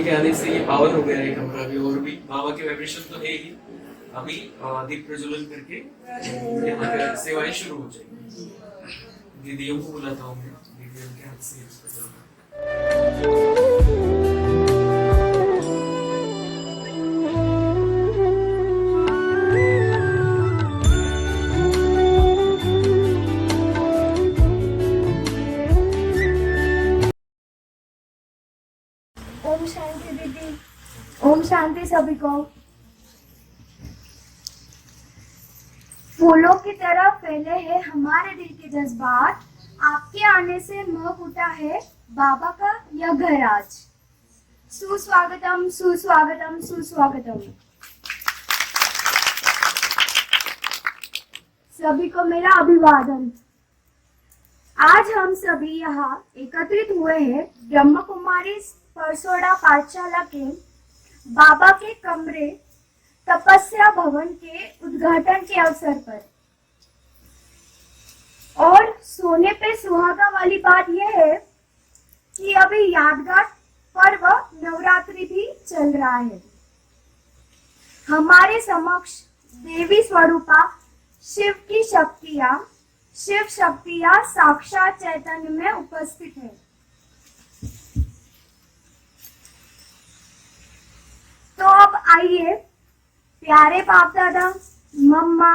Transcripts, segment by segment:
के आने से ये पावर हो गया है कमरा भी, और भी बाबा के वाइब्रेशन तो है ही। अभी दीप प्रज्वलन करके यहाँ पे सेवाएं शुरू हो जाएगी। दीदियों को बुलाता हूँ मैं, दीदियों के हाथ से ओम शांति दीदी। ओम शांति सभी को। फूलों की तरह फैले हैं हमारे दिल के जज्बात, आपके आने से मोह उठा है बाबा का यह घर आज। सुस्वागतम सुस्वागतम सुस्वागतम। सभी को मेरा अभिवादन। आज हम सभी यहाँ एकत्रित हुए हैं ब्रह्म कुमारी परसोड़ा पाठशाला के बाबा के कमरे तपस्या भवन के उद्घाटन के अवसर पर। और सोने पे सुहागा वाली बात यह है कि अभी यादगार पर्व नवरात्रि भी चल रहा है। हमारे समक्ष देवी स्वरूपा शिव की शक्तियां, शिव शक्तियां साक्षात चैतन्य में उपस्थित है। तो अब आइए प्यारे बाप दादा, मम्मा,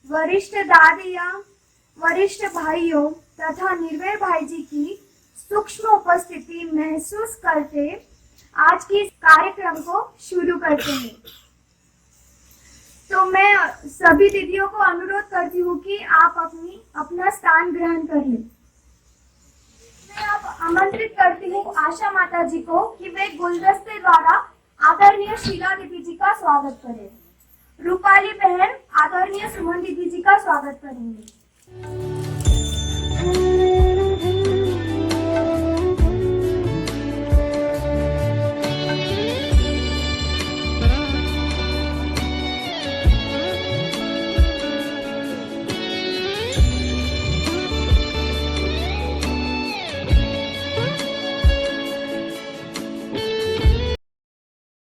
वरिष्ठ दादियाँ, वरिष्ठ भाइयों तथा निर्भय भाई जी की सूक्ष्म उपस्थिति महसूस करते आज की इस कार्यक्रम को शुरू करते हैं। तो मैं सभी दीदियों को अनुरोध करती हूँ कि आप अपना स्थान ग्रहण कर लें। मैं अब आमंत्रित करती हूँ आशा माता जी को कि वे गुलदस्ते द्वारा आदरणीय शीला दीदी जी का स्वागत करें। रूपाली बहन आदरणीय सुमन दीदी जी का स्वागत करेंगे।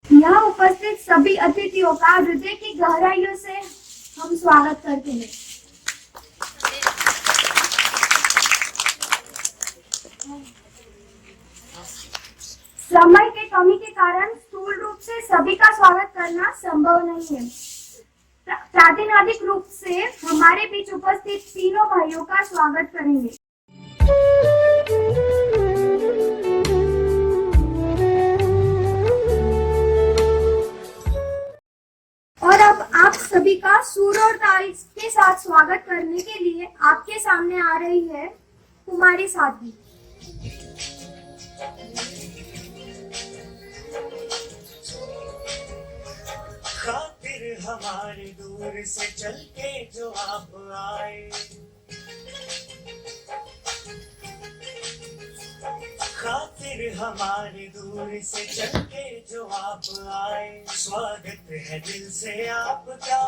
यहाँ उपस्थित सभी अतिथियों का हृदय की गहराइयों से हम स्वागत करते हैं। समय के कमी के कारण स्थूल रूप से सभी का स्वागत करना संभव नहीं है। प्रातिनिधिक रूप से हमारे बीच उपस्थित तीनों भाइयों का स्वागत करेंगे। और अब आप सभी का सुर और ताल के साथ स्वागत करने के लिए आपके सामने आ रही है कुमारी साध्वी। खातिर हमारे दूर से चल के जो आप आए, खातिर हमारे दूर से चल के जो आप आए, स्वागत है दिल से आपका,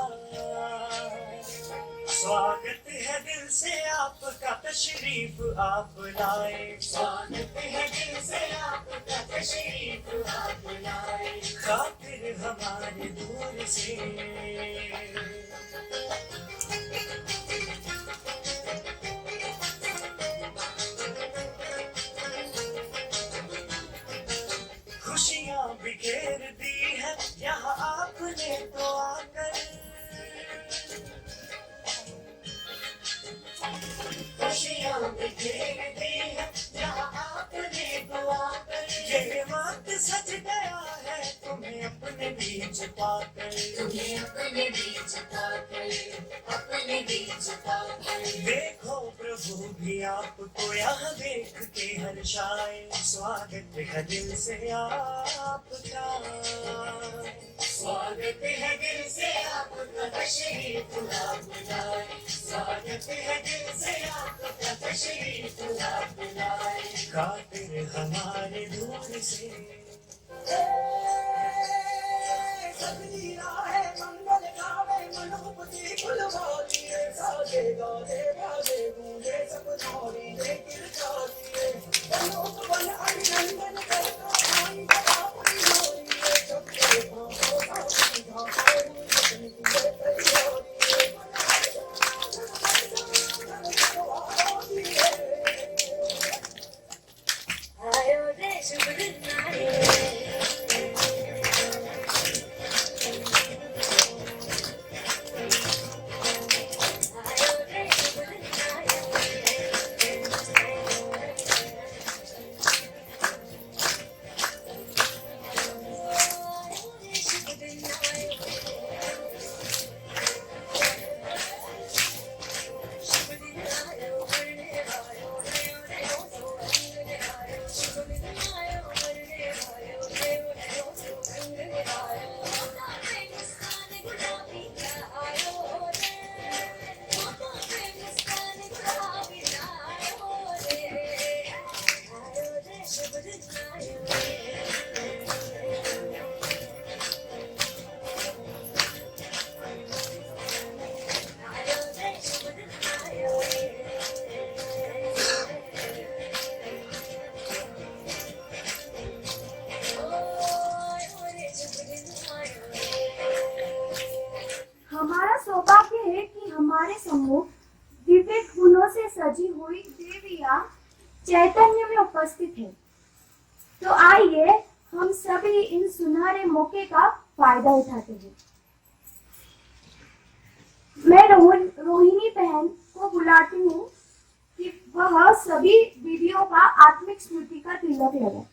स्वागत है दिल से आपका, तशरीफ आप लाए, स्वागत है दिल से आपका, तशरीफ आप लाए, खातिर हमारे दूर से। खुशियाँ बिखेर दी है यहाँ आपने तो आकर, खुशियाँ बिखेर दी है यहाँ आपने तो आकर, ये वक्त सज गया है तुम्हें अपने बीच पाकर, तुम्हें अपने बीच पाकर, अपने बीच पाकर। देखो प्रभु भी आपको यहाँ देख के हर्षाए, स्वागत है दिल से आपका, स्वागत है दिल से आपका, तशरीफ आप लाए, स्वागत है दिल से आपका, तशरीफ आप लाए, खातिर हमारे दूर से। सजनी राहे मंगल गावे मनोपति फुलवालिए, साजे गावे बाजे गूंजे सब छोड़ी लेकिन चालिए, बनों को बन अभिनंदन करता आई बड़ा सौभाग्य है कि हमारे सम्मुख दिव्य गुणों से सजी हुई देवियां चैतन्य में उपस्थित है। तो आइए हम सभी इन सुनहरे मौके का फायदा उठाते हैं। मैं रोहिणी बहन को बुलाती हूँ कि वह सभी दीदियों का आत्मिक स्मृति का तिलक लगाए।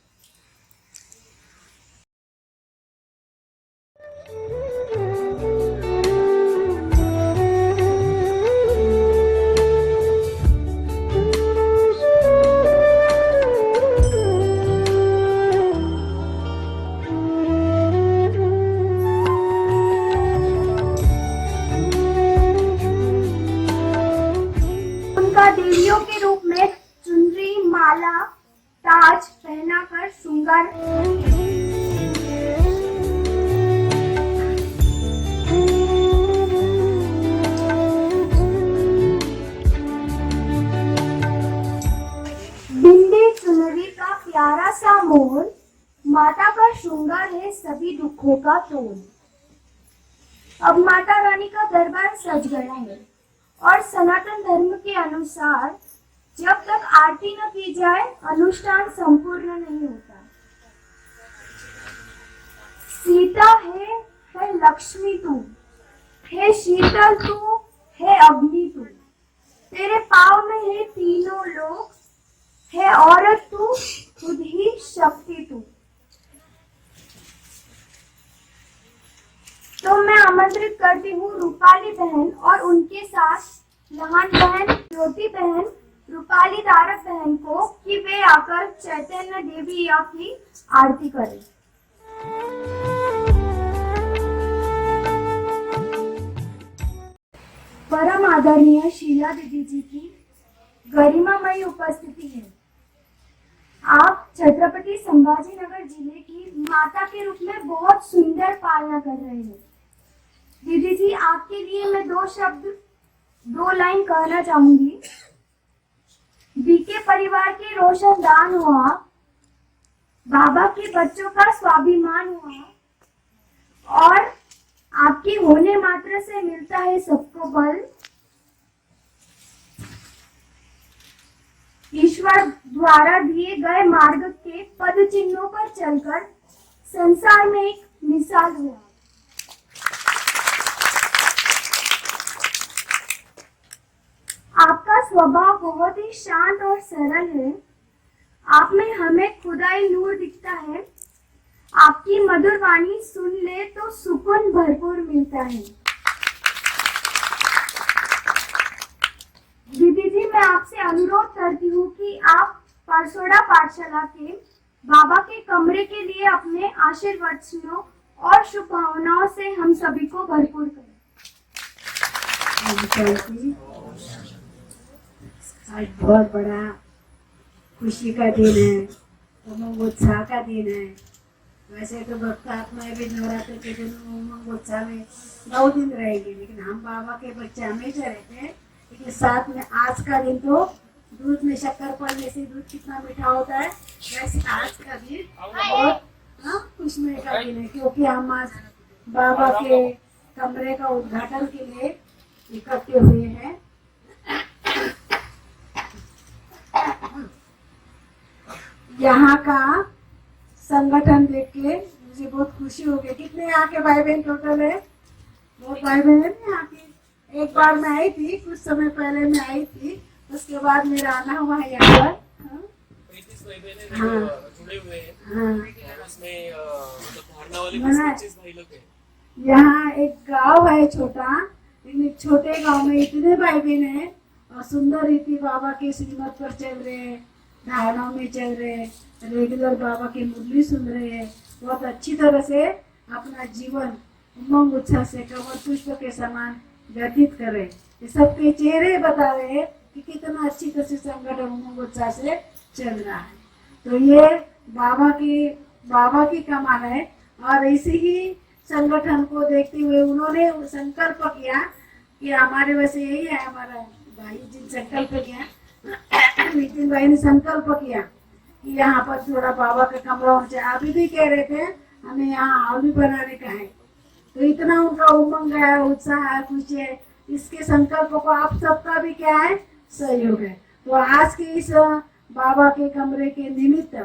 देवियों के रूप में चुनरी, माला, ताज पहनाकर श्रृंगार बिंदी चुनरी का प्यारा सा मोल, माता का श्रृंगार है सभी दुखों का तोल। अब माता रानी का दरबार सज गया है और सनातन धर्म के अनुसार जब तक आरती न की जाए अनुष्ठान संपूर्ण नहीं होता। सीता है लक्ष्मी तू, है शीतल तू, है अग्नि तू, तेरे पाँव में है तीनों लोक, है औरत तू, खुद ही शक्ति तू। तो मैं आमंत्रित करती हूँ रूपाली बहन और उनके साथ लहान बहन, ज्योति बहन, रूपाली तारक बहन को कि वे आकर चैतन्य देवी या की आरती करें। परम आदरणीय शीला दीदी जी की गरिमामयी उपस्थिति है। आप छत्रपति संभाजीनगर जिले की माता के रूप में बहुत सुंदर पालना कर रहे हैं। दीदी जी, आपके लिए मैं दो लाइन कहना चाहूंगी। बीके परिवार के रोशनदान हुआ, बाबा के बच्चों का स्वाभिमान हुआ और आपकी होने मात्र से मिलता है सबको बल। ईश्वर द्वारा दिए गए मार्ग के पद चिन्हों पर चलकर संसार में एक मिसाल हुआ। आपका स्वभाव बहुत ही शांत और सरल है। आप में हमें खुदाई नूर दिखता है। आपकी मधुर वाणी सुन ले तो सुकून भरपूर मिलता है। दीदी जी, मैं आपसे अनुरोध करती हूँ कि आप परसोड़ा पाठशाला के बाबा के कमरे के लिए अपने आशीर्वचनों और शुभकामनाओं से हम सभी को भरपूर करें। आज बहुत बड़ा खुशी का दिन है, उमंग उत्साह का दिन है। वैसे तो भक्त आत्माएं भी नवरात्र के दिन उमंग उत्साह में 9 दिन रहेंगे, लेकिन हम बाबा के बच्चे हमेशा रहते हैं। लेकिन साथ में आज का दिन तो दूध में शक्कर पड़ने से दूध कितना मीठा होता है, वैसे आज का दिन बहुत खुशमय का दिन है, क्योंकि हम आज बाबा के कमरे का उद्घाटन के लिए इकट्ठे हुए हैं। यहाँ का संगठन देख के मुझे बहुत खुशी हो गई। कितने यहाँ के भाई बहन टोटल है? बहुत भाई बहन है यहाँ के। एक बार मैं आई थी, कुछ समय पहले मैं आई थी, उसके बाद मेरा आना हुआ है यहाँ पर। यहाँ एक गांव है छोटा, लेकिन छोटे गांव में इतने भाई बहन है और सुंदर रीति बाबा के श्रीमत पर चल रहे हैं, धारणाओं में चल रहे हैं, रेगुलर बाबा की मुरली सुन रहे हैं, बहुत अच्छी तरह से अपना जीवन उमंग उत्साह से कमल पुष्प के समान व्यतीत करे। ये सबके चेहरे बता रहे हैं कि कितना अच्छी तरह से संगठन उमंग उत्साह से चल रहा है। तो ये बाबा की कमाल है। और इसी ही संगठन को देखते हुए उन्होंने संकल्प किया कि हमारे वैसे यही है, हमारा भाई जिन संकल्प किया, नितिन भाई ने संकल्प किया कि यहाँ पर थोड़ा बाबा का कमरा होना चाहिए। अभी भी कह रहे थे हमें यहाँ हॉल भी बनाने का है। तो इतना उनका उमंग है, उत्साह है, खुशी है। इसके संकल्प को आप सबका भी क्या है, सहयोग है। तो आज के इस बाबा के कमरे के निमित्त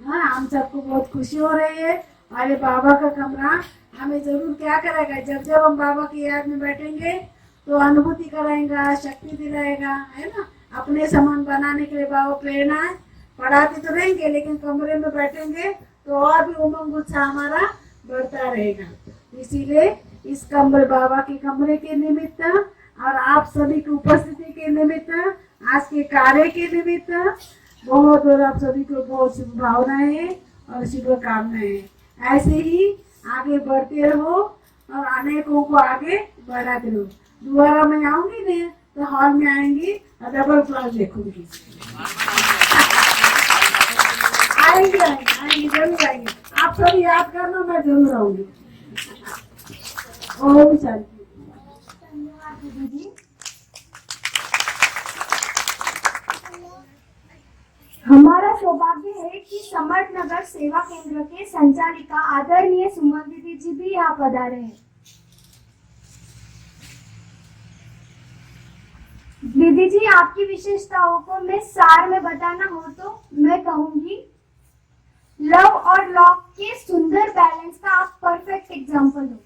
हम सबको बहुत खुशी हो रही है। और ये बाबा का कमरा हमें जरूर क्या करेगा, जब जब हम बाबा की याद में बैठेंगे तो अनुभूति कराएगा, शक्ति दिलाएगा, है ना। अपने समान बनाने के लिए बाबा प्रेरणा है। पढ़ाते तो रहेंगे लेकिन कमरे में बैठेंगे तो और भी उमंग उत्साह हमारा बढ़ता रहेगा। इसीलिए इस कमरे, बाबा के कमरे के निमित्त और आप सभी की उपस्थिति के निमित्त, आज के कार्य के निमित्त बहुत बहुत आप सभी को बहुत शुभभावनाएं और शुभकामनाएं। ऐसे ही आगे बढ़ते रहो और अनेकों को आगे बढ़ाते रहो। दोबारा मैं आऊंगी ना तो हॉल में आएंगी और डबल क्लास देखूंगी। आएंगे आएंगे जरूर आएंगे। आप सभी याद करना, मैं जरूर आऊंगी। ओम शांति। धन्यवाद दीदी जी। हमारा सौभाग्य है कि समर्थ नगर सेवा केंद्र के संचालिका आदरणीय सुमन दीदी जी भी यहाँ पधारे हैं। दीदी जी, आपकी विशेषताओं को मैं सार में बताना हो तो मैं कहूंगी, लव और लॉ के सुंदर बैलेंस का आप परफेक्ट एग्जाम्पल हो।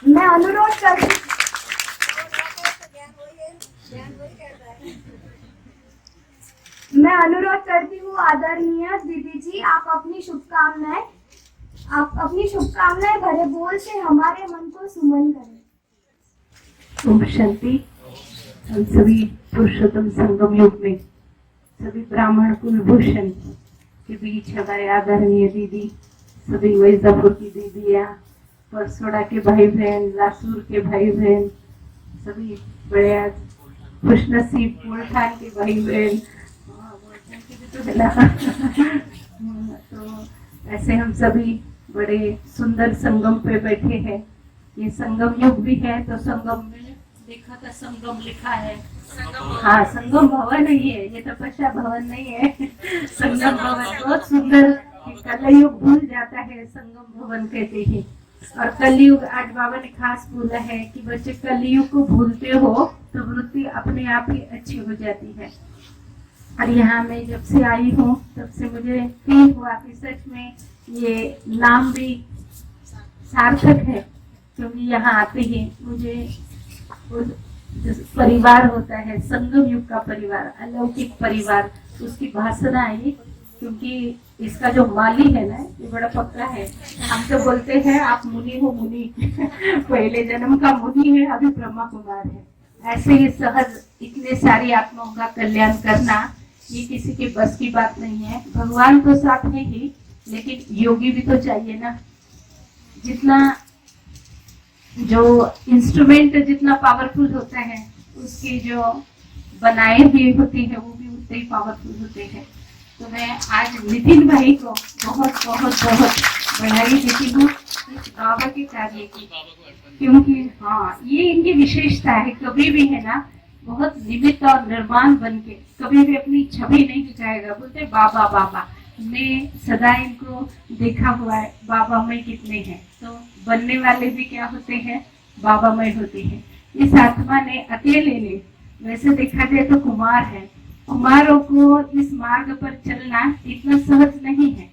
मैं अनुरोध करती हूँ आदरणीय दीदी जी, आप अपनी शुभकामनाएं भरे बोल से हमारे मन को सुमन करें। ओम शांति। हम सभी पुरुषोत्तम संगम युग में सभी ब्राह्मण कुलभूषण के बीच हमारे आदरणीय दीदी, सभी वैजापुर की दीदियाँ, परसोड़ा के भाई बहन, लासूर के भाई बहन, सभी बड़े आज खुशनसीब मोलठान के भाई बहन, तो ऐसे हम सभी बड़े सुंदर संगम पे बैठे हैं। ये संगम युग भी है तो संगम में देखा था, संगम लिखा है। हाँ, संगम भवन नहीं है, ये तपस्या भवन नहीं है। संगम भवन बहुत सुंदर, कलयुग भूल जाता है, संगम भवन कहते हैं। और कलयुग, आज बाबा ने खास बोला है कि बच्चे कलयुग को भूलते हो तो वृत्ति अपने आप ही अच्छी हो जाती है। और यहाँ मैं जब से आई हूँ तब से मुझे फील हुआ कि सच में ये नाम भी सार्थक है, क्योंकि यहाँ आते ही मुझे परिवार होता है, संगम युग का परिवार, अलौकिक परिवार, उसकी भाषा आई। क्योंकि इसका जो माली है ना, ये बड़ा पक्का है। हम तो बोलते हैं आप मुनि हो, मुनि पहले जन्म का मुनि है, अभी ब्रह्मा कुमार है। ऐसे ही सहज इतने सारी आत्माओं का कल्याण करना ये किसी के बस की बात नहीं है। भगवान तो साथ है ही, लेकिन योगी भी तो चाहिए ना। जितना जो इंस्ट्रूमेंट जितना पावरफुल होता है, उसकी जो बनाए हुई होती है वो भी उतने ही पावरफुल होते हैं। तो मैं आज नितिन भाई को बहुत बहुत बहुत बधाई देती हूँ इस बाबा के कार्य की, क्योंकि हाँ, ये इनकी विशेषता है। कभी भी है ना, बहुत निमित्त और निर्माण बन के कभी भी अपनी छवि नहीं दिखाएगा। बोलते बाबा बाबा, मैं सदा इनको देखा हुआ है, बाबा मैं कितने हैं। तो बनने वाले भी क्या होते हैं, बाबा मैं होते हैं। इस आत्मा ने अकेले ने, वैसे देखा जाए तो कुमार है, कुमारों को इस मार्ग पर चलना इतना सहज नहीं है।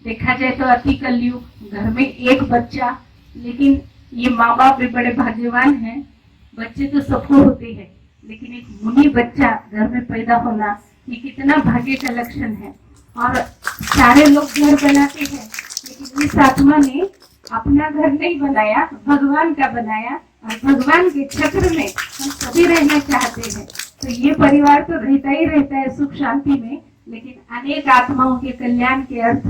देखा जाए तो अति कलयुग, घर में एक बच्चा, लेकिन ये माँ बाप भी बड़े भाग्यवान हैं। बच्चे तो सबको होते हैं, लेकिन एक मुनि बच्चा घर में पैदा होना ये कितना भाग्य का लक्षण है। और सारे लोग घर बनाते हैं, लेकिन इस आत्मा ने अपना घर नहीं बनाया, भगवान का बनाया, और भगवान के चक्र में हम सभी रहना चाहते हैं। तो ये परिवार तो रहता ही रहता है सुख शांति में, लेकिन अनेक आत्माओं के कल्याण के अर्थ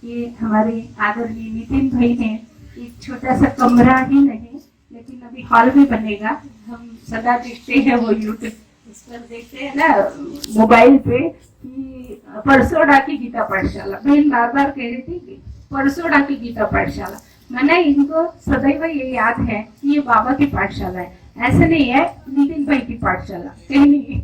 ये हमारे आदरणीय नितिन भाई ने एक छोटा सा कमरा ही नहीं, लेकिन अभी हॉल भी बनेगा। हम सदा देखते हैं वो यूट्यूब इस पर देखते हैं ना मोबाइल पे कि परसोड़ा की गीता पाठशाला, बहन बार बार कह रही थी कि परसोड़ा की गीता पाठशाला। मैंने इनको सदैव ये याद है कि ये बाबा की पाठशाला है, ऐसे नहीं है नितिन भाई की पाठशाला, कहीं नहीं,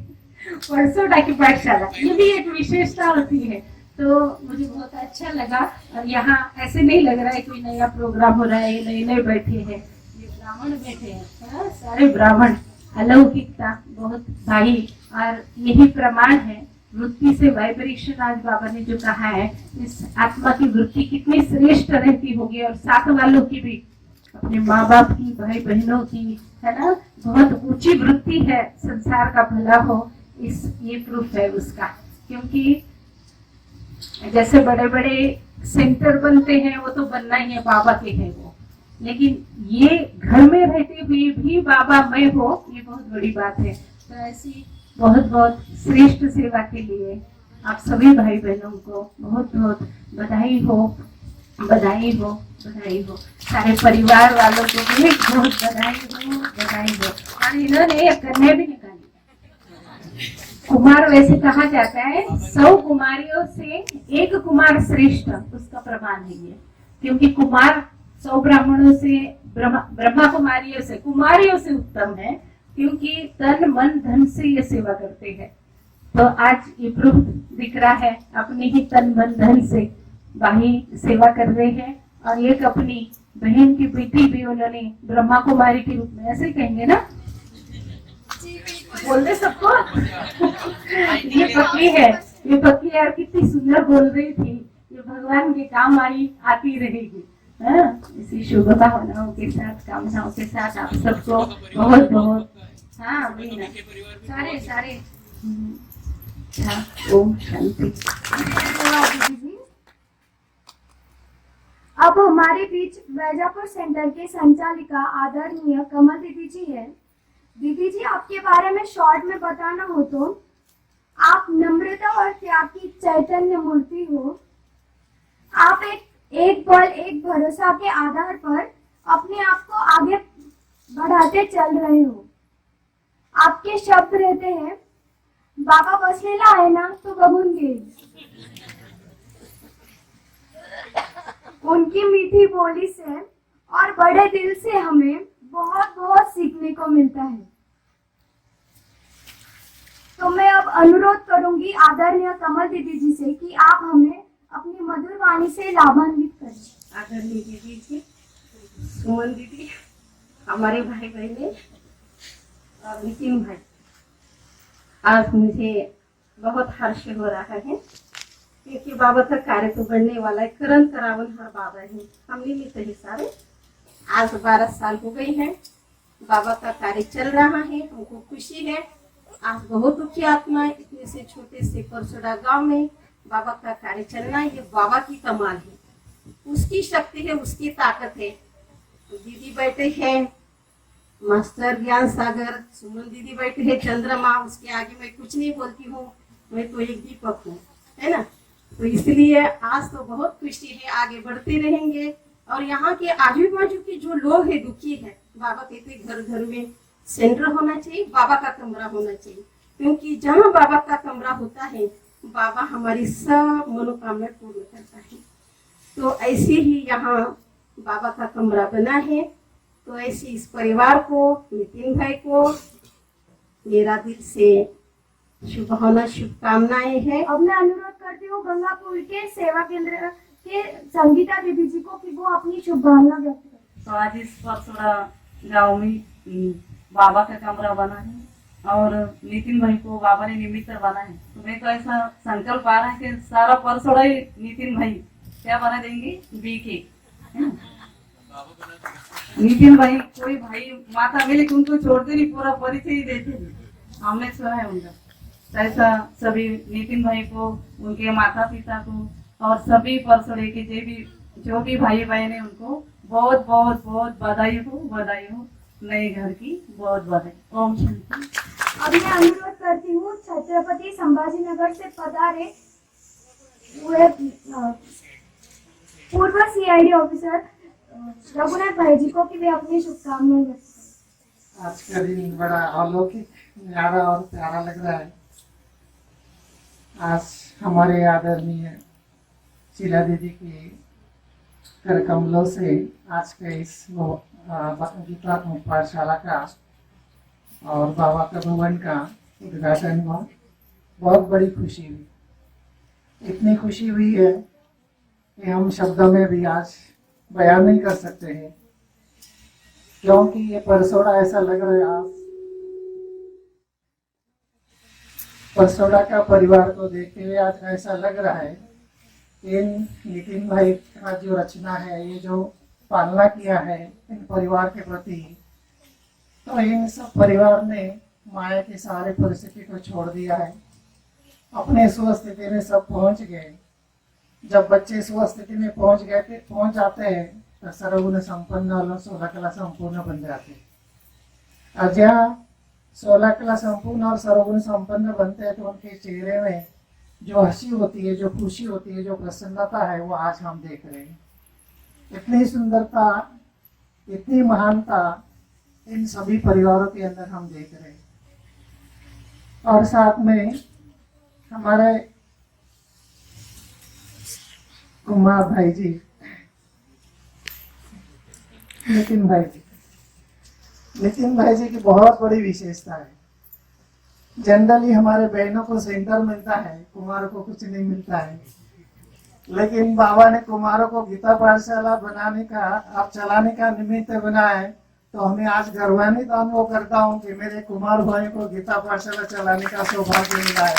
परसोड़ा की पाठशाला। ये भी एक विशेषता होती है। तो मुझे बहुत अच्छा लगा। और यहाँ ऐसे नहीं लग रहा है कोई नया प्रोग्राम हो रहा है, नए नए बैठे हैं, ये ब्राह्मण बैठे हैं, हाँ, सारे ब्राह्मण, अलौकिकता बहुत भाई। और यही प्रमाण है वृत्ति से वाइब्रेशन। आज बाबा ने जो कहा है, इस आत्मा की वृत्ति कितनी श्रेष्ठ रहती होगी, और साथ वालों की भी, अपने माँ बाप की, भाई बहनों की, है ना, बहुत ऊंची वृत्ति है, संसार का भला हो, इस ये प्रूफ है उसका। क्योंकि जैसे बड़े बड़े सेंटर बनते हैं, वो तो बनना ही है, बाबा के हैं वो, लेकिन ये घर में रहते हुए भी बाबा मैं हो, ये बहुत बड़ी बात है। तो ऐसी बहुत बहुत श्रेष्ठ सेवा के लिए आप सभी भाई बहनों को बहुत बहुत बधाई हो, बधाई हो, बधाई हो। सारे परिवार वालों को भी बहुत बधाई हो, बधाई हो। और इन्होंने एक कन्या भी निकाली। कुमार वैसे कहा जाता है 100 कुमारियों से एक कुमार श्रेष्ठ, उसका प्रमाण है ये। क्योंकि कुमार 100 ब्राह्मणों से, ब्रह्मा कुमारियों से, कुमारियों से उत्तम है, क्योंकि तन मन धन से ये सेवा करते हैं। तो आज ये प्रूफ दिख रहा है, अपने ही तन मन धन से भाई सेवा कर रहे हैं। और एक अपनी बहन की बेटी भी उन्होंने ब्रह्मा कुमारी के रूप में, ऐसे कहेंगे ना, बोल दे सबको। ये पक्की है, ये पक्की यार कितनी सुंदर बोल रही थी, ये भगवान के काम आई, आती रहेगी। इसी शुभ भावनाओं के साथ, कामनाओं के साथ आप सबको बहुत बहुत, हाँ वही ना, सारे सारे, ओम शांति। धन्यवाद दीदी जी। अब हमारे बीच वैजापुर सेंटर के संचालिका आदरणीय कमल दीदी जी है। दीदी जी, आपके बारे में शॉर्ट में बताना हो तो आप नम्रता और त्याग की चैतन्य मूर्ति हो। आप एक बल एक भरोसा के आधार पर अपने आप को आगे बढ़ाते चल रहे हो। आपके शब्द रहते हैं, बाबा बसलेला आहे ना तो बघून घे। उनकी मीठी बोली से और बड़े दिल से हमें बहुत बहुत सीखने को मिलता है। तो मैं अब अनुरोध करूंगी आदरणीय कमल दीदी जी से कि आप हमें अपनी मधुर वाणी से लाभान्वित करें। आदरणीय दीदी जी, सुमन दीदी, हमारे भाई बहने और नितिन भाई, आज मुझे बहुत हर्ष हो रहा है, क्योंकि बाबा का कार्य तो बढ़ने वाला है। करण करावन हर बाबा है, हम निमित्त ही सारे। आज 12 साल हो गई है, बाबा का कार्य चल रहा है, हमको खुशी है। आज बहुत दुखी आत्मा, इतने से छोटे से परसोड़ा गांव में बाबा का कार्य चलना, ये बाबा की कमाल है, उसकी शक्ति है, उसकी ताकत है। दीदी बैठे हैं मास्टर ज्ञान सागर, सुमन दीदी बैठे हैं चंद्रमा, उसके आगे मैं कुछ नहीं बोलती हूँ, मैं तो एक दीपक हूँ, है ना। तो इसलिए आज तो बहुत खुशी है, आगे बढ़ते रहेंगे। और यहाँ के आजू बाजू के जो लोग हैं दुखी है, बाबा कहते घर घर में सेंटर होना चाहिए, बाबा का कमरा होना चाहिए, क्योंकि जहाँ बाबा का कमरा होता है, बाबा हमारी सब मनोकामना पूर्ण करता है। तो ऐसे ही यहाँ बाबा का कमरा बना है। तो ऐसे इस परिवार को, नितिन भाई को मेरा दिल से शुभकामना शुभकामनाएं है। अब मैं अनुरोध करती हूँ गंगापुर के सेवा केंद्र के संगीता दीदी जी को कि वो अपनी शुभकामना व्यक्त करें। तो आज इस परसोड़ा गांव में बाबा का कमरा बना है और नितिन भाई को बाबा ने निमित्त बना है। तो मैं तो ऐसा संकल्प आ रहा है कि सारा परसोड़ा ही नितिन भाई क्या बना देंगे, बीके। नितिन भाई कोई भाई माता मिले कि उनको छोड़ते नहीं, पूरा परिचय ही देते हैं, हमने सुना है उनका। ऐसा सभी नितिन भाई को, उनके माता पिता को और सभी परसोड़े के जो भी भाई बहन है उनको बहुत बहुत बहुत बधाई हो, बधाई हो, नए घर की बहुत बधाई। ओम शांति। अब मैं अनुरोध करती हूँ छत्रपति संभाजीनगर से पधारे हुए पूर्व CID ऑफिसर रघुनाथ भाई जी को कि वे अपनी शुभकामनाएं व्यक्त करें। आज का दिन बड़ा अलौकिक, न्यारा और प्यारा लग रहा है। आज हमारे आदरणीय शीला दीदी के कर कमलों से आज के इस गीता पाठशाला का और बाबा का भवन का उद्घाटन हुआ, बहुत बड़ी खुशी हुई। इतनी खुशी हुई है कि हम शब्दों में भी आज बयान नहीं कर सकते हैं, क्योंकि ये परसोड़ा ऐसा लग रहा है आज परसोड़ा का परिवार को देखते हुए आज ऐसा लग रहा है इन नितिन भाई का जो रचना है, ये जो पालना किया है इन परिवार के प्रति, तो इन सब परिवार ने माया की सारी परिस्थिति को छोड़ दिया है, अपने स्वस्थिति में सब पहुंच गए। जब बच्चे स्वस्थिति में पहुंच जाते हैं तो सर्वगुण संपन्न और 16 कला संपूर्ण बन जाते हैं। और जहाँ 16 कला संपूर्ण और सर्वगुण संपन्न बनते हैं तो उनके चेहरे में जो हंसी होती है, जो खुशी होती है, जो प्रसन्नता है, वो आज हम देख रहे हैं। इतनी सुंदरता, इतनी महानता इन सभी परिवारों के अंदर हम देख रहे हैं। और साथ में हमारे कुमार भाई जी, नितिन भाई जी की बहुत बड़ी विशेषता है। जनरली हमारे बहनों को सेंटर मिलता है, कुमारों को कुछ नहीं मिलता है, लेकिन बाबा ने कुमारों को गीता पाठशाला बनाने का, आप चलाने का निमित्त बनाया है, तो हमें आज गर्वान्वित अनुभव करता हूँ कि मेरे कुमार भाई को गीता पाठशाला चलाने का सौभाग्य मिला है।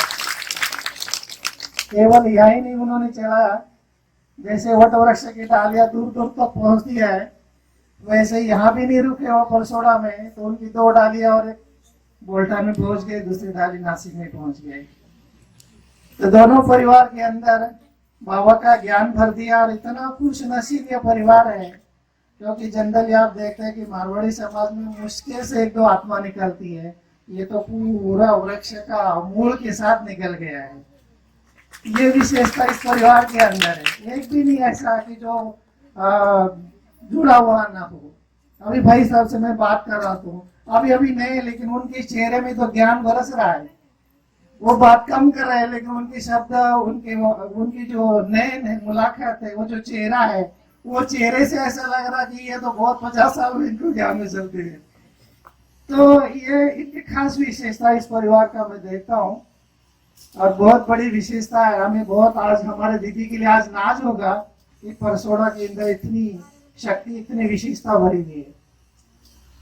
केवल यह ही नहीं उन्होंने चलाया, जैसे वट वृक्ष की डालियां दूर दूर तक पहुंचती है, वैसे यहाँ भी नहीं रुके वो परसोड़ा में, तो उनकी 2 डालियां और एक बोल्टा में पहुंच गए, दूसरी डाली नासिक में पहुंच गई। तो दोनों परिवार के अंदर बाबा का ज्ञान भर दिया और इतना खुश नसीब ये परिवार है, क्योंकि जनरली आप देखते हैं कि मारवाड़ी समाज में मुश्किल से 1-2 आत्मा निकलती है, ये तो पूरा वृक्ष का मूल के साथ निकल गया है। ये विशेषता इस परिवार के अंदर है, एक भी नहीं ऐसा कि जो जुड़ा हुआ ना हो। अभी भाई साहब से मैं बात कर रहा हूँ, अभी नहीं, लेकिन उनके चेहरे में तो ज्ञान बरस रहा है। वो बात कम कर रहे हैं, लेकिन उनके शब्द, उनकी जो नए मुलाकात है, वो जो चेहरा है, वो चेहरे से ऐसा लग रहा कि ये तो बहुत 50 साल में इनको ज्ञान में चलते हैं। तो ये इतनी खास विशेषता इस परिवार का मैं देखता हूँ, और बहुत बड़ी विशेषता है। हमें बहुत आज हमारे दीदी के लिए आज नाज होगा कि परसोड़ा के अंदर इतनी शक्ति, इतनी विशेषता भरी हुई है।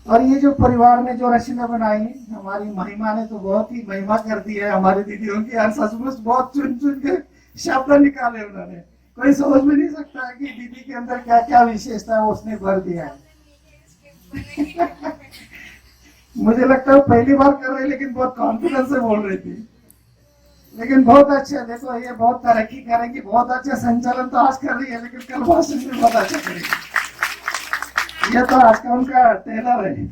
और ये जो परिवार ने जो रचना बनाई, हमारी महिमा ने तो बहुत ही महिमा कर दी है हमारी दीदियों की। सचमुच बहुत चुन चुन के शब्द निकाले उन्होंने, कोई सोच भी नहीं सकता कि दीदी के अंदर क्या क्या विशेषता है उसने भर दिया है। मुझे लगता है पहली बार कर रही, लेकिन बहुत कॉन्फिडेंस से बोल रही थी। लेकिन बहुत अच्छा, देखो ये बहुत तरक्की करेगी, बहुत अच्छा संचालन तो आज कर रही है, लेकिन कल भाषण में बहुत अच्छा करेगी। ये तो आज का उनका टेलर है,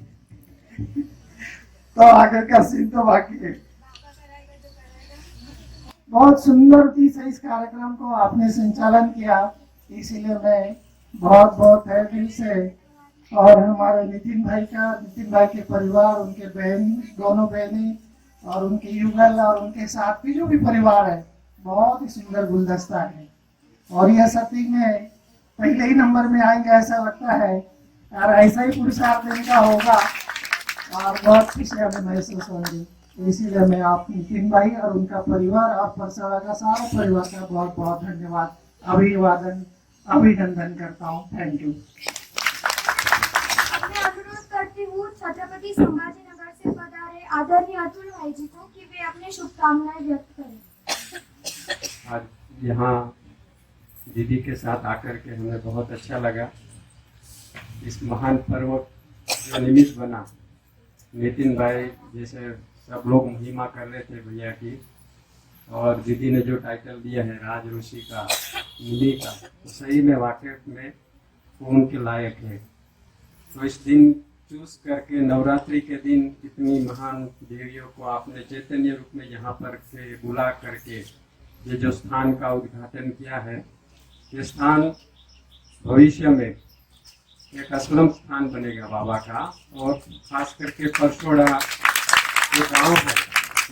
तो आगे का सीन तो बाकी है। बहुत सुंदर से इस कार्यक्रम को आपने संचालन किया, इसीलिए मैं बहुत बहुत है दिल से, और हमारे नितिन भाई के परिवार, उनके बहन, दोनों बहनें, और उनके युगल और उनके साथ भी जो भी परिवार है, बहुत ही सुंदर गुलदस्ता है। और यह सती में पहले ही नंबर में आएंगे ऐसा लगता है, और ऐसा ही पुरस्कार देने का होगा, और बहुत खुशी हमें महसूस होगी। इसीलिए मैं आप नितिन भाई और उनका परिवार और परसोड़ा का सारा परिवार का बहुत बहुत धन्यवाद, अभिनंदन करता हूँ। Thank you. मैं अनुरोध करती हूँ छत्रपति संभाजीनगर से पधारे आदरणीय अतुल भाई जी को कि वे अपनी शुभकामनाएं व्यक्त करें। आज यहाँ दीदी के साथ आकर के हमें बहुत अच्छा लगा। इस महान पर्व जो निमित्त बना, नितिन भाई जैसे सब लोग महिमा कर रहे थे भैया की, और दीदी ने जो टाइटल दिया है राज ऋषि का, मुनि का, तो सही में वाकई में उनके लायक है। तो इस दिन चूज करके नवरात्रि के दिन इतनी महान देवियों को आपने चैतन्य रूप में यहाँ पर के बुला करके ये जो स्थान का उद्घाटन किया है, ये स्थान भविष्य में एक असलम स्थान बनेगा बाबा का। और खास करके परसोड़ा जो गांव है,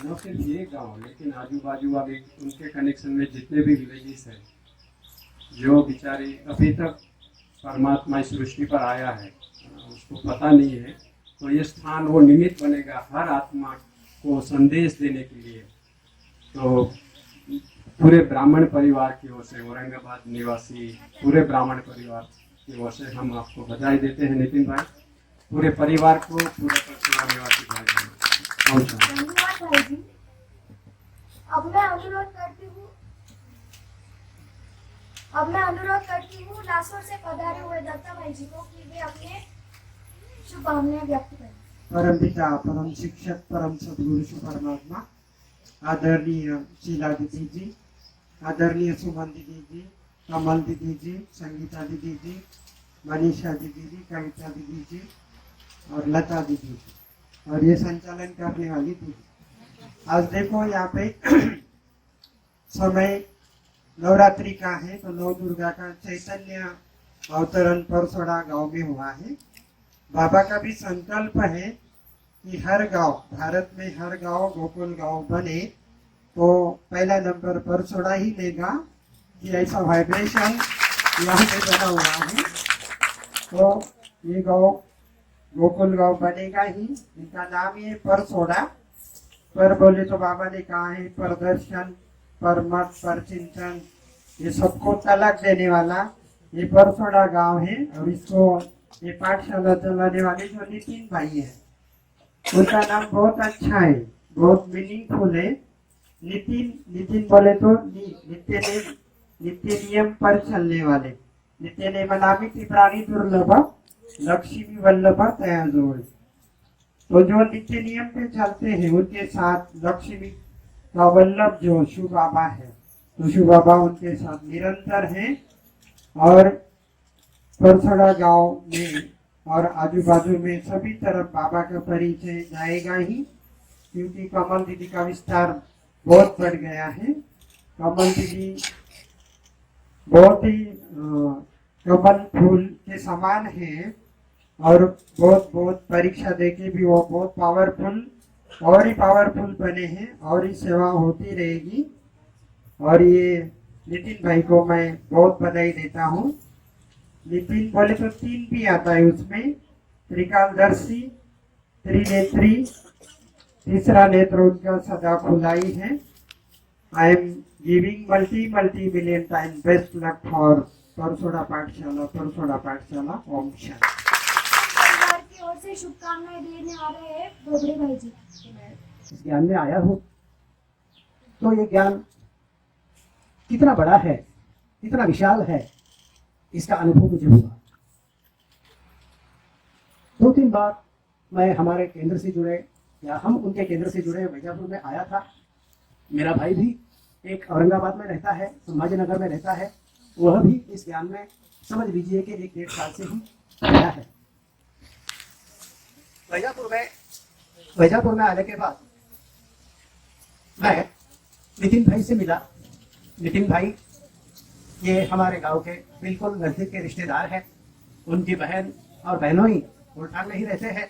न सिर्फ ये गांव, लेकिन आजू बाजू वाले उनके कनेक्शन में जितने भी विलेजेस हैं, जो बेचारे अभी तक परमात्मा इस सृष्टि पर आया है उसको पता नहीं है, तो ये स्थान वो निमित्त बनेगा हर आत्मा को संदेश देने के लिए। तो पूरे ब्राह्मण परिवार की ओर से, औरंगाबाद निवासी पूरे ब्राह्मण परिवार की ओर से हम आपको बधाई देते हैं नितिन भाई, पूरे परिवार को, पूरे परसोड़ा निवासी भाई बहनों। धन्यवाद भाई जी। अब मैं अनुरोध करती हूँ लासोर से पधारे हुए दत्ता भाई जी को कि वे अपने शुभकामनाएं व्यक्त करें। परम पिता, परम शिक्षक, परम सदगुरु शिव परमात्मा, आदरणीय शीला दीदी जी, आदरणीय सुमन दीदी जी, कमल दीदी जी, संगीता दीदी जी, मनीषा दीदी जी, कविता दीदी जी और लता दीदी जी, और ये संचालन करने वाली दीदी। आज देखो यहाँ पे समय नवरात्रि का है, तो नौ दुर्गा का चैतन्य अवतरण परसोड़ा गांव में हुआ है। बाबा का भी संकल्प है कि हर गांव, भारत में हर गांव गोकुल गांव बने, तो पहला नंबर परसोड़ा ही लेगा, कि ऐसा वाइब्रेशन यहाँ पे बना हुआ है। तो ये गांव गोकुल गांव बनेगा ही। इनका नाम ही है परसोड़ा। पर बोले तो बाबा ने कहा है प्रदर्शन, पर मत, पर चिंतन, ये सबको तलाक देने वाला ये परसोड़ा गांव है। और इसको ये पाठशाला चलाने वाले जो नितिन भाई है, उनका नाम बहुत अच्छा है, बहुत मीनिंगफुल है। नितिन बोले तो नित्य नियम पर चलने वाले, नित्य नियम नामित प्राणी दुर्लभ, लक्ष्मी वल्लभ तया जोड़। तो जो नित्य नियम पे चलते हैं उनके साथ लक्ष्मी का वल्लभ जो शिव बाबा है, तो शिव बाबा उनके साथ निरंतर है। और परसोड़ा गांव में और आजू बाजू में सभी तरफ बाबा का परिचय जाएगा ही, क्योंकि कमल दीदी का विस्तार बहुत बढ़ गया है। कमल दीदी बहुत ही कमल फूल के समान है, और बहुत बहुत परीक्षा देके भी वो बहुत पावरफुल और ही पावरफुल बने हैं, और ही सेवा होती रहेगी। और ये नितिन भाई को मैं बहुत बधाई देता हूँ। नितिन बोले तो 3 भी आता है उसमें, त्रिकालदर्शी, त्रिनेत्री, तीसरा नेत्र उनका सदा खुला ही है। I am giving multi million time best luck for Parsoda पाठशाला। ओम शांति। परिवार की ओर से शुभकामनाएं देने आ रहे हैं बोबड़े भाई जी। इस ज्ञान में आया हूँ तो ये ज्ञान कितना बड़ा है, कितना विशाल है, इसका अनुभव मुझे हुआ। 2-3 बार मैं हमारे केंद्र से जुड़े या हम उनके केंद्र से जुड़े वैजापुर में आया था। मेरा भाई भी एक औरंगाबाद में रहता है, संभाजी नगर में रहता है, वह भी इस ज्ञान में समझ लीजिए कि 1-1.5 साल से ही आया है। वैजापुर में आने के बाद मैं नितिन भाई से मिला। नितिन भाई ये हमारे गांव के बिल्कुल नजदीक के रिश्तेदार हैं। उनकी बहन और बहनोई बोलठान में ही रहते हैं,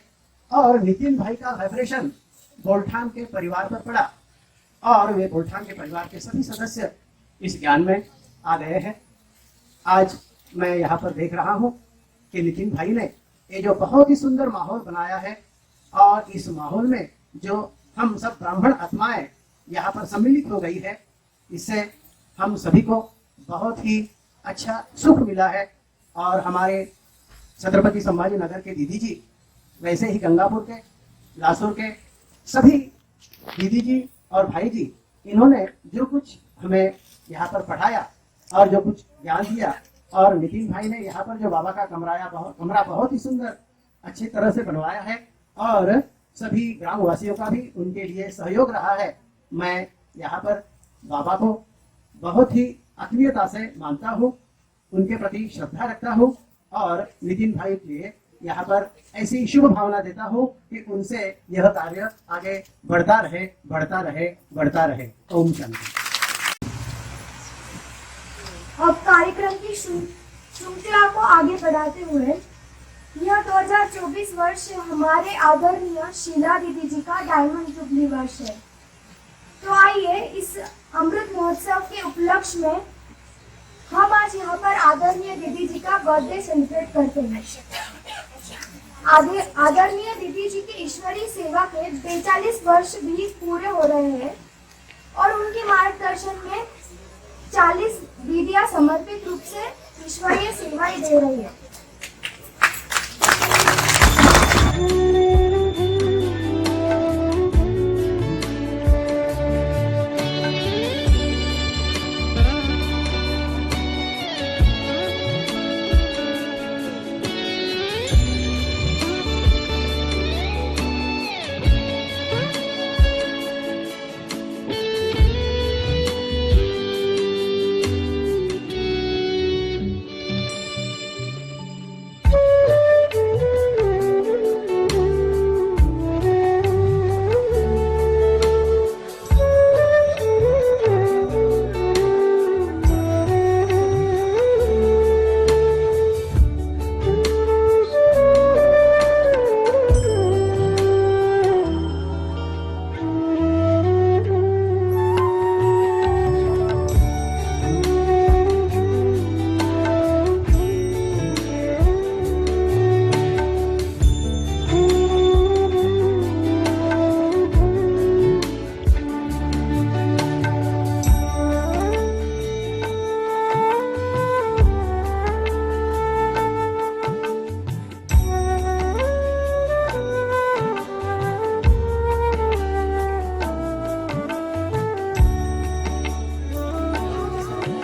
और नितिन भाई का वाइब्रेशन बोलठान के परिवार पर पड़ा, और वे बोलठान के परिवार के सभी सदस्य इस ज्ञान में आ गए हैं। आज मैं यहाँ पर देख रहा हूँ कि नितिन भाई ने ये जो बहुत ही सुंदर माहौल बनाया है, और इस माहौल में जो हम सब ब्राह्मण आत्माएं यहाँ पर सम्मिलित हो गई है, इससे हम सभी को बहुत ही अच्छा सुख मिला है। और हमारे छत्रपति संभाजी नगर के दीदी जी, वैसे ही गंगापुर के, लासोर के सभी दीदी जी और भाई जी, इन्होंने जो कुछ हमें यहाँ पर पढ़ाया और जो कुछ ज्ञान दिया, और नितिन भाई ने यहाँ पर जो बाबा का कमरा बहुत ही सुंदर अच्छी तरह से बनवाया है, और सभी ग्रामवासियों का भी उनके लिए सहयोग रहा है। मैं यहाँ पर बाबा को बहुत ही आत्मीयता से मानता हूँ, उनके प्रति श्रद्धा रखता हूँ, और नितिन भाई के लिए यहाँ पर ऐसी शुभ भावना देता हूँ कि उनसे यह कार्य आगे बढ़ता रहे। ओम शांति। अब कार्यक्रम की श्रृंखला को आगे बढ़ाते हुए यह 2024 वर्ष हमारे आदरणीय शीला दीदी जी का डायमंड जुबली वर्ष है। तो आइए इस अमृत महोत्सव के उपलक्ष्य में हम आज यहाँ पर आदरणीय दीदी जी का बर्थडे सेलिब्रेट करते हैं। आदरणीय दीदी जी की ईश्वरीय सेवा के 42 वर्ष भी पूरे हो रहे हैं, और उनके मार्गदर्शन में 40 दीदियां समर्पित रूप से ईश्वरीय सेवाएं दे रही है।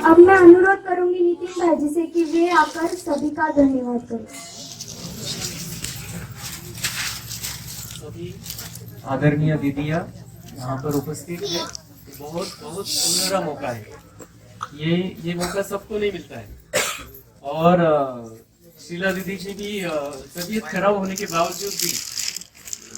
अब मैं अनुरोध करूंगी नितिन भाई जी से कि वे आकर सभी का धन्यवाद करें। सभी आदरणीय दीदियाँ यहाँ पर उपस्थित है। बहुत बहुत सुनहरा मौका है। ये मौका सबको नहीं मिलता है। और शीला दीदी जी की तबीयत खराब होने के बावजूद भी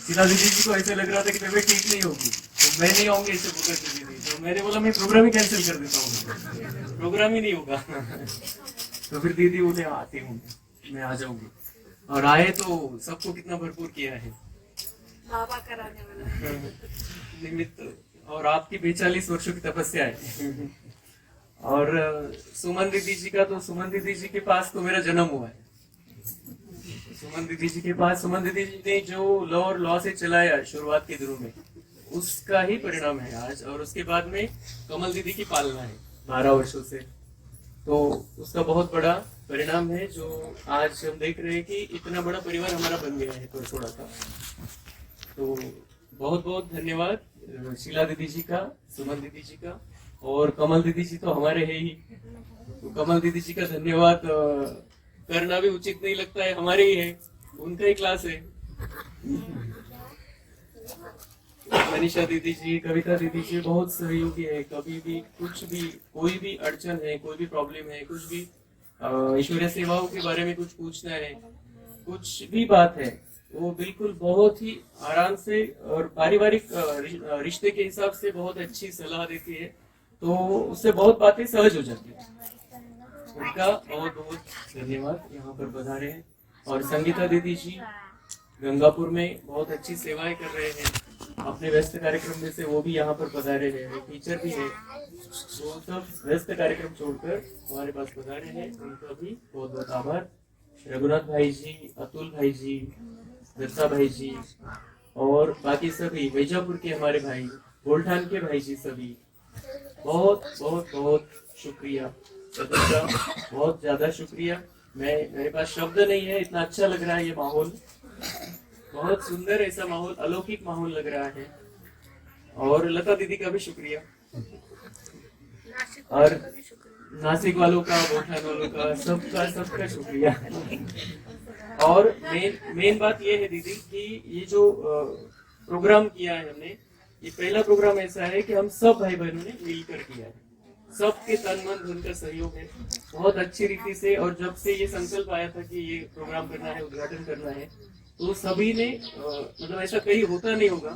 शीला दीदी जी को ऐसे लग रहा था कि तबीयत ठीक नहीं होगी तो मैं नहीं आऊंगी ऐसे बोल रही थी। तो मैंने बोला मैं प्रोग्राम ही कैंसिल कर देता हूँ, प्रोग्राम ही नहीं होगा। तो फिर दीदी बोले आती हूँ, मैं आ जाऊंगी। और आए तो सबको कितना भरपूर किया है बाबा कराने वाला निमित्त। और आपकी 42 वर्षों की तपस्या है। और सुमन दीदी जी का तो सुमन दीदी जी के पास तो मेरा जन्म हुआ है। सुमन दीदी जी के पास सुमन दीदी जी ने जो लॉ और लॉ से चलाया शुरुआत के दिनों में, उसका ही परिणाम है आज। और उसके बाद में कमल दीदी की पालना है 12 वर्षों से, तो उसका बहुत बड़ा परिणाम है जो आज हम देख रहे हैं कि इतना बड़ा परिवार हमारा बन गया है परसोड़ा का। तो बहुत बहुत धन्यवाद शीला दीदी जी का, सुमन दीदी जी का, और कमल दीदी जी तो हमारे है ही। तो कमल दीदी जी का धन्यवाद करना भी उचित नहीं लगता है, हमारे ही है, उनका ही क्लास है। मनीषा दीदी जी, कविता दीदी जी बहुत सहयोगी है। कभी भी कुछ भी, कोई भी अड़चन है, कोई भी प्रॉब्लम है, कुछ भी ईश्वरीय सेवाओं के बारे में कुछ पूछना है, कुछ भी बात है, वो बिल्कुल बहुत ही आराम से और पारिवारिक रिश्ते के हिसाब से बहुत अच्छी सलाह देती है। तो उससे बहुत बातें सहज हो जाती है। उनका बहुत बहुत धन्यवाद यहाँ पर पधारे हैं। और संगीता दीदी जी गंगापुर में बहुत अच्छी सेवाएं कर रहे हैं। अपने व्यस्त कार्यक्रम में से वो भी यहाँ पर पधारे हैं, टीचर भी है। वो सब व्यस्त कार्यक्रम छोड़कर हमारे पास पधारे हैं, उनका भी बहुत बहुत आभार। रघुनाथ भाई जी, अतुल भाई जी, दत्ता भाई जी और बाकी सभी वैजापुर के हमारे भाई, गोल्ठान के भाई जी, सभी बहुत बहुत बहुत शुक्रिया। सबका बहुत ज्यादा शुक्रिया। मेरे पास शब्द नहीं है, इतना अच्छा लग रहा है ये माहौल, बहुत सुंदर ऐसा माहौल, अलौकिक माहौल लग रहा है। और लता दीदी का भी शुक्रिया, और नासिक वालों का, गोठान वालों का, सबका शुक्रिया। और मेन बात ये है दीदी कि ये जो प्रोग्राम किया है हमने, ये पहला प्रोग्राम ऐसा है कि हम सब भाई बहनों ने मिलकर किया है। सबके तन मन धन का सहयोग है बहुत अच्छी रीति से। और जब से ये संकल्प आया था कि ये प्रोग्राम करना है, उद्घाटन करना है, तो सभी ने मतलब ऐसा कहीं होता नहीं होगा,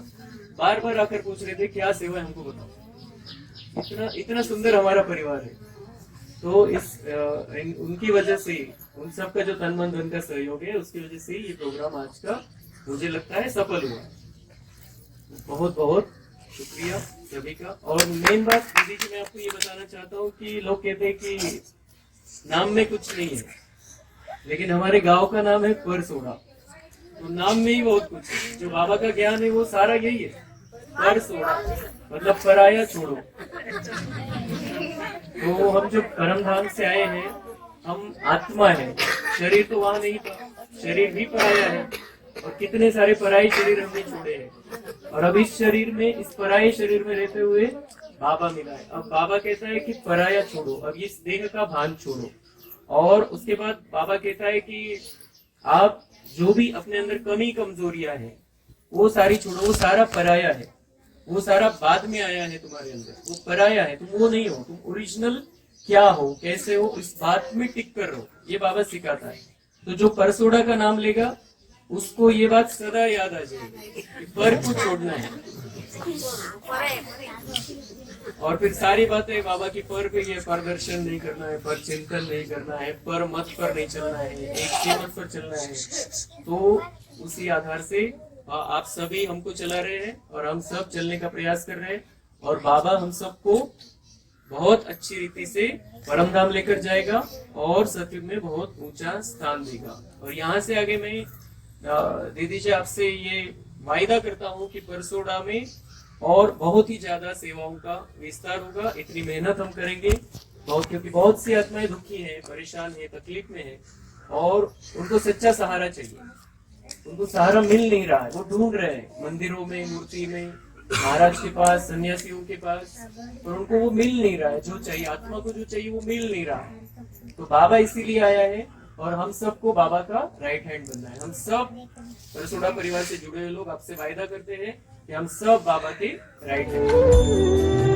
बार बार आकर पूछ रहे थे क्या सेवा है हमको बताओ। इतना सुंदर हमारा परिवार है। तो उनकी वजह से, उन सबका जो तन मन धन का सहयोग है, उसकी वजह से ये प्रोग्राम आज का मुझे लगता है सफल हुआ। बहुत बहुत शुक्रिया सभी का। और मेन बात दीदी जी, मैं आपको ये बताना चाहता हूँ कि लोग कहते हैं कि नाम में कुछ नहीं है, लेकिन हमारे गांव का नाम है परसोड़ा। तो नाम में ही बहुत कुछ है। जो बाबा का ज्ञान है वो सारा यही है, परसोड़ा मतलब पराया छोड़ो। तो हम जो परम धाम से आए हैं, हम आत्मा है, शरीर तो वहां नहीं था, शरीर भी पराया है और कितने सारे पराये शरीर हमने छोड़े हैं और अब इस शरीर में, इस पराये शरीर में रहते हुए बाबा मिला है। अब बाबा कहता है कि पराया छोड़ो, अब इस देह का भान छोड़ो। और उसके बाद बाबा कहता है कि आप जो भी अपने अंदर कमी कमजोरियां हैं वो सारी छोड़ो, वो सारा पराया है, वो सारा बाद में आया है तुम्हारे अंदर, वो पराया है, तुम वो नहीं हो, तुम ओरिजिनल क्या हो, कैसे हो, इस बात में टिक कर रहो, ये बाबा सिखाता है। तो जो परसोड़ा का नाम लेगा उसको ये बात सदा याद आ जाएगी कि पर को छोड़ना है। और फिर सारी बातें बाबा की पर पे, ये पर दर्शन नहीं करना है, पर चिंतन नहीं करना है, पर मत पर नहीं चलना है, एक के मत पर चलना है। तो उसी आधार से आप सभी हमको चला रहे हैं और हम सब चलने का प्रयास कर रहे हैं और बाबा हम सबको बहुत अच्छी रीति से परम धाम लेकर जाएगा और सतयुग में बहुत ऊंचा स्थान देगा। और यहाँ से आगे मैं दीदी जी आपसे ये वायदा करता हूँ कि परसोड़ा में और बहुत ही ज्यादा सेवाओं का विस्तार होगा। इतनी मेहनत हम करेंगे बहुत, क्योंकि बहुत सी आत्माएं दुखी हैं, परेशान हैं, तकलीफ में हैं और उनको सच्चा सहारा चाहिए। उनको सहारा मिल नहीं रहा है, वो ढूंढ रहे हैं मंदिरों में, मूर्ति में, महाराज के पास, सन्यासियों के पास, पर उनको वो मिल नहीं रहा है जो चाहिए, आत्मा को जो चाहिए वो मिल नहीं रहा है। तो बाबा इसीलिए आया है और हम सबको बाबा का राइट हैंड बनना है। हम सब परसोड़ा परिवार से जुड़े हुए लोग आपसे वायदा करते हैं कि हम सब बाबा के राइट हैंड।